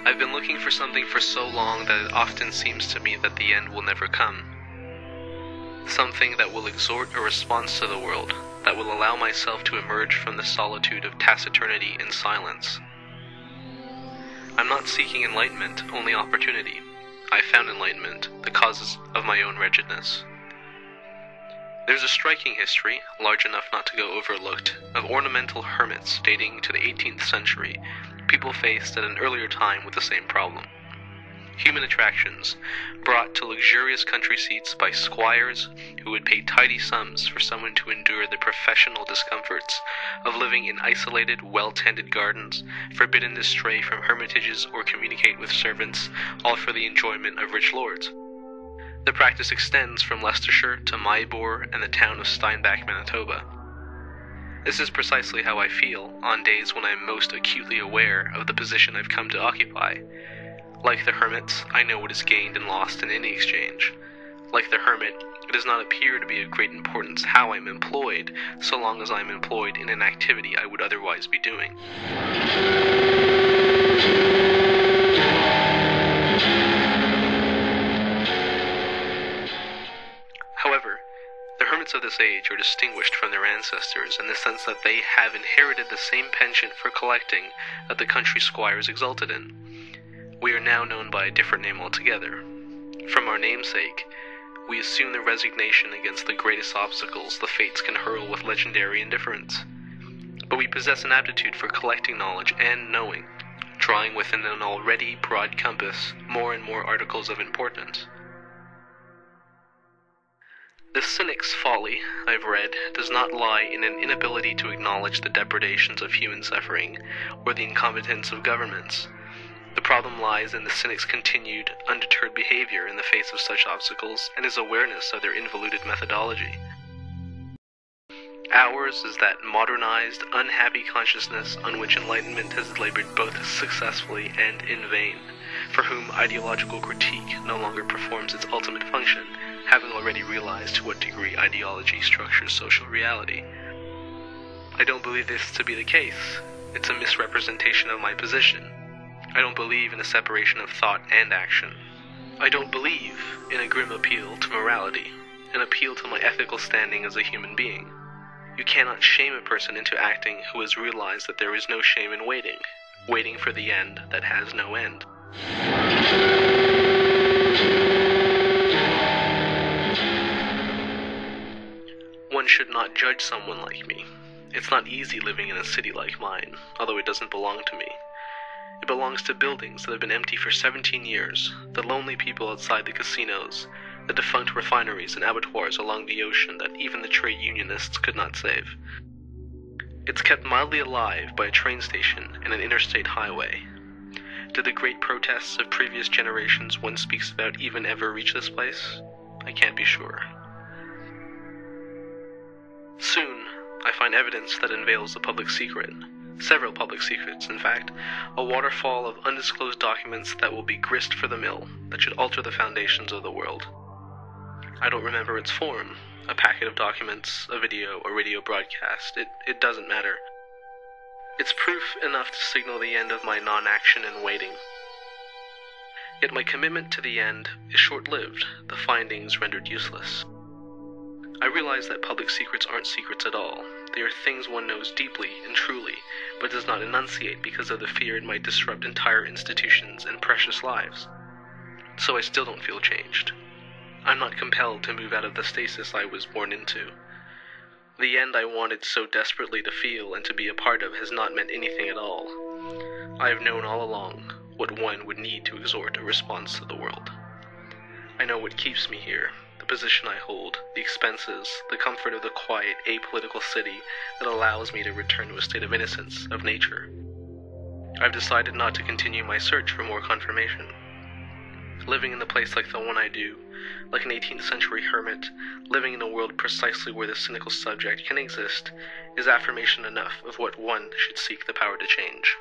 I've been looking for something for so long that it often seems to me that the end will never come. Something that will exhort a response to the world, that will allow myself to emerge from the solitude of taciturnity and silence. I'm not seeking enlightenment, only opportunity. I found enlightenment, the causes of my own wretchedness. There's a striking history, large enough not to go overlooked, of ornamental hermits dating to the 18th century, people faced at an earlier time with the same problem. Human attractions, brought to luxurious country seats by squires who would pay tidy sums for someone to endure the professional discomforts of living in isolated, well-tended gardens, forbidden to stray from hermitages or communicate with servants, all for the enjoyment of rich lords. The practice extends from Leicestershire to Mybor and the town of Steinbach, Manitoba. This is precisely how I feel on days when I am most acutely aware of the position I've come to occupy. Like the hermits, I know what is gained and lost in any exchange. Like the hermit, it does not appear to be of great importance how I am employed, so long as I am employed in an activity I would otherwise be doing. However, the hermits of this age are distinguished from their ancestors in the sense that they have inherited the same penchant for collecting that the country squires exulted in. We are now known by a different name altogether. From our namesake, we assume the resignation against the greatest obstacles the fates can hurl with legendary indifference. But we possess an aptitude for collecting knowledge and knowing, drawing within an already broad compass more and more articles of importance. The cynic's folly, I've read, does not lie in an inability to acknowledge the depredations of human suffering or the incompetence of governments. The problem lies in the cynic's continued, undeterred behavior in the face of such obstacles and his awareness of their involuted methodology. Ours is that modernized, unhappy consciousness on which enlightenment has labored both successfully and in vain, for whom ideological critique no longer performs its ultimate function, having already realized to what degree ideology structures social reality. I don't believe this to be the case. It's a misrepresentation of my position. I don't believe in a separation of thought and action. I don't believe in a grim appeal to morality, an appeal to my ethical standing as a human being. You cannot shame a person into acting who has realized that there is no shame in waiting, waiting for the end that has no end. One should not judge someone like me. It's not easy living in a city like mine, although it doesn't belong to me. It belongs to buildings that have been empty for 17 years, the lonely people outside the casinos, the defunct refineries and abattoirs along the ocean that even the trade unionists could not save. It's kept mildly alive by a train station and an interstate highway. Did the great protests of previous generations one speaks about even ever reach this place? I can't be sure. Soon, I find evidence that unveils the public secret. Several public secrets, in fact, a waterfall of undisclosed documents that will be grist for the mill, that should alter the foundations of the world. I don't remember its form, a packet of documents, a video, or radio broadcast, it doesn't matter. It's proof enough to signal the end of my non-action and waiting. Yet my commitment to the end is short-lived, the findings rendered useless. I realize that public secrets aren't secrets at all. They are things one knows deeply and truly, but does not enunciate because of the fear it might disrupt entire institutions and precious lives. So I still don't feel changed. I'm not compelled to move out of the stasis I was born into. The end I wanted so desperately to feel and to be a part of has not meant anything at all. I have known all along what one would need to exhort a response to the world. I know what keeps me here, the position I hold, the expenses, the comfort of the quiet, apolitical city that allows me to return to a state of innocence, of nature. I've decided not to continue my search for more confirmation. Living in a place like the one I do, like an 18th century hermit, living in a world precisely where the cynical subject can exist, is affirmation enough of what one should seek the power to change.